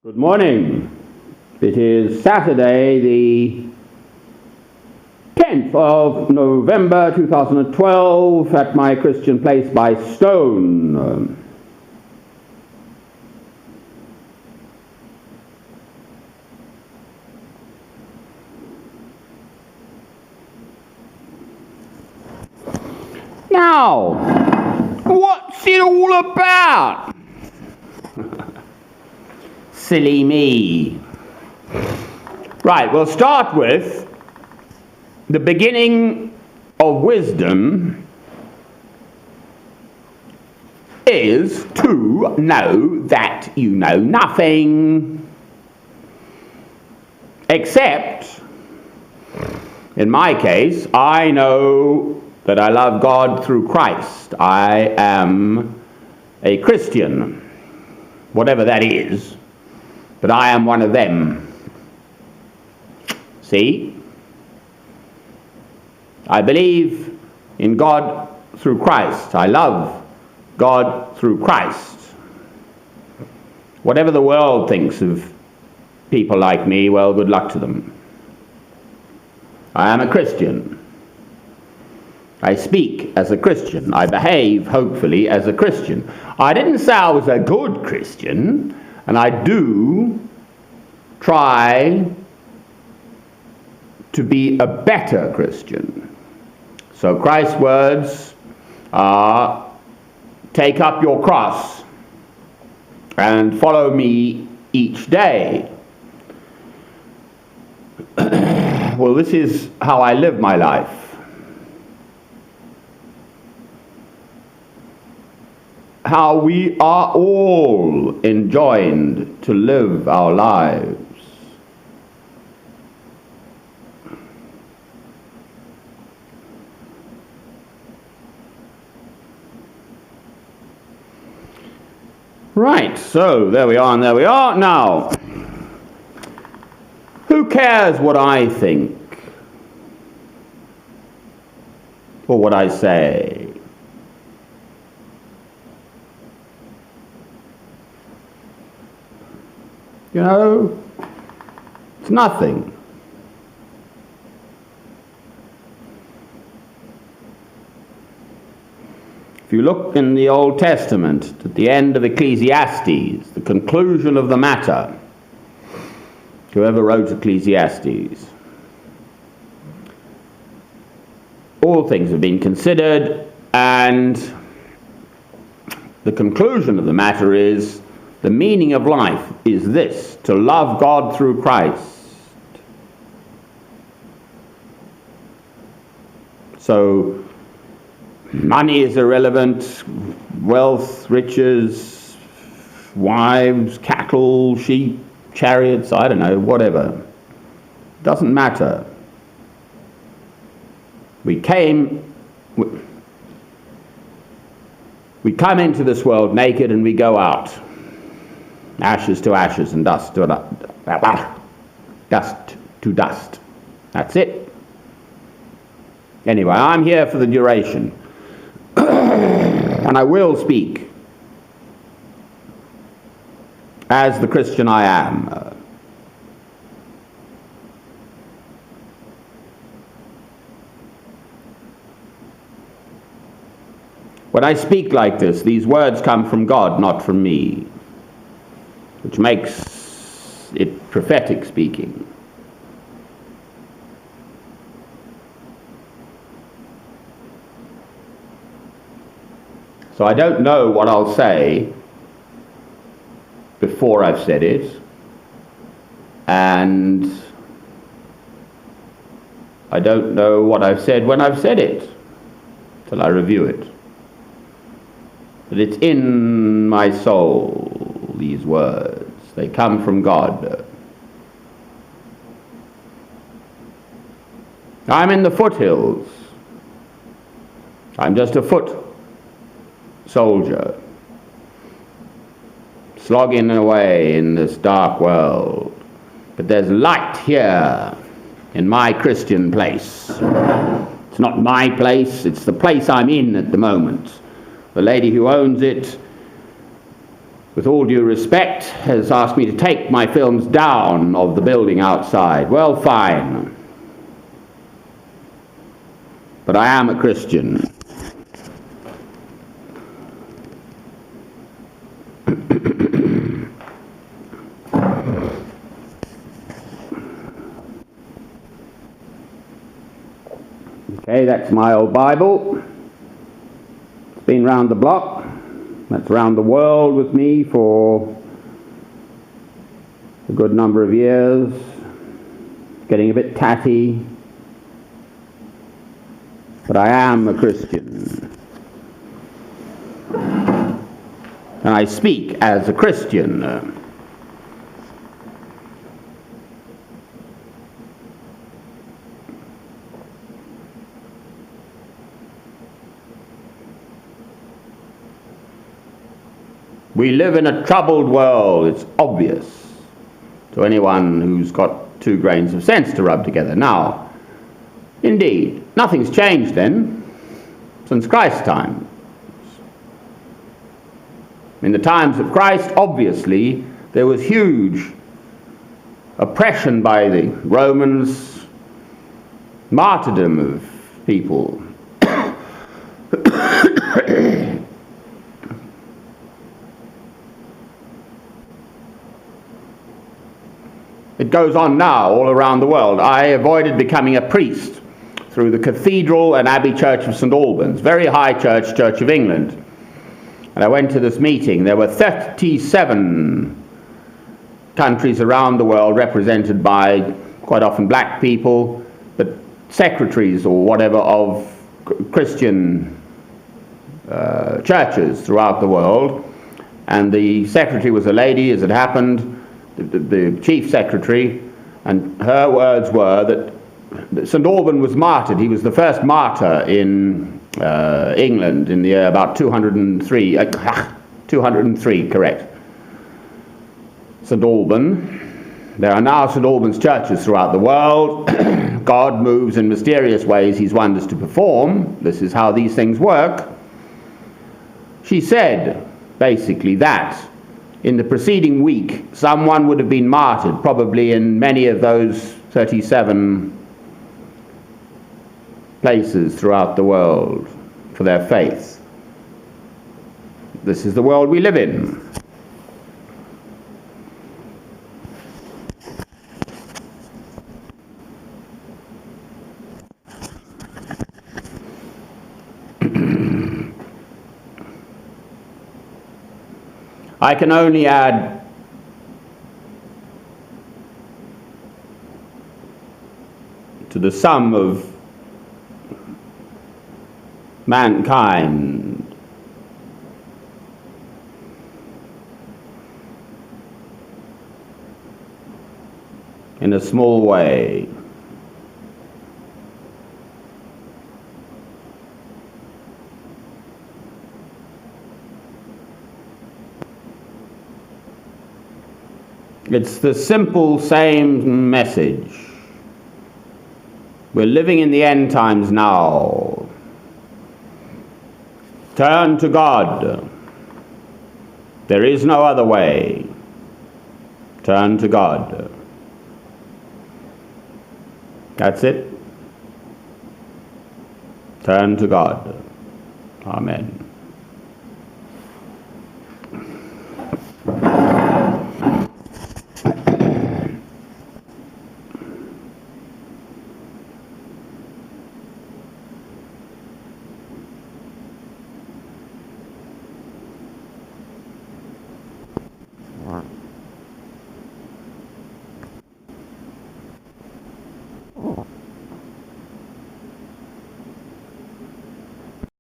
Good morning. It is Saturday, the 10th of November 2012 at my Christian place by Stone. Now, what's it all about? Silly me. Right, we'll start with the beginning of wisdom is to know that you know nothing, except, in my case, I know that I love God through Christ. I am a Christian, whatever that is. But I am one of them. See? I believe in God through Christ. I love God through Christ. Whatever the world thinks of people like me, well, good luck to them. I am a Christian. I speak as a Christian. I behave, hopefully, as a Christian. I didn't say I was a good Christian. And I do try to be a better Christian. So Christ's words are, take up your cross and follow me each day. Well, this is how I live my life. How we are all enjoined to live our lives. Right, so there we are and there we are. Now, who cares what I think or what I say? You know, it's nothing. If you look in the Old Testament, at the end of Ecclesiastes, the conclusion of the matter, whoever wrote Ecclesiastes, all things have been considered, and the conclusion of the matter is, the meaning of life is this, to love God through Christ. So, money is irrelevant, wealth, riches, wives, cattle, sheep, chariots, I don't know, whatever. Doesn't matter. We come into this world naked and we go out. Ashes to ashes and dust to dust. That's it. Anyway, I'm here for the duration. And I will speak as the Christian I am. When I speak like this, these words come from God, not from me, which makes it prophetic speaking. So I don't know what I'll say before I've said it, and I don't know what I've said when I've said it, till I review it. But it's in my soul, these words. They come from God. I'm in the foothills. I'm just a foot soldier, slogging away in this dark world. But there's light here in my Christian place. It's not my place, it's the place I'm in at the moment. The lady who owns it with all due respect, has asked me to take my films down of the building outside. Well, fine. But I am a Christian. Okay, that's my old Bible. It's been round the block. That's round the world with me for a good number of years. Getting a bit tatty. But I am a Christian. And I speak as a Christian. We live in a troubled world, it's obvious to anyone who's got 2 grains of sense to rub together. Now, indeed, nothing's changed then, since Christ's time. In the times of Christ, obviously, there was huge oppression by the Romans, martyrdom of people. It goes on now all around the world. I avoided becoming a priest through the Cathedral and Abbey Church of St. Albans, very high church, Church of England. And I went to this meeting. There were 37 countries around the world represented by quite often black people, but secretaries or whatever of Christian churches throughout the world. And the secretary was a lady, as it happened, the chief secretary, and her words were that St. Alban was martyred. He was the first martyr in England in the year about 203, 203, correct. St. Alban. There are now St. Alban's churches throughout the world. God moves in mysterious ways His wonders to perform. This is how these things work. She said, basically, that in the preceding week, someone would have been martyred, probably in many of those 37 places throughout the world, for their faith. This is the world we live in. I can only add to the sum of mankind in a small way. It's the simple same message. We're living in the end times now. Turn to God. There is no other way. Turn to God. That's it. Turn to God. Amen.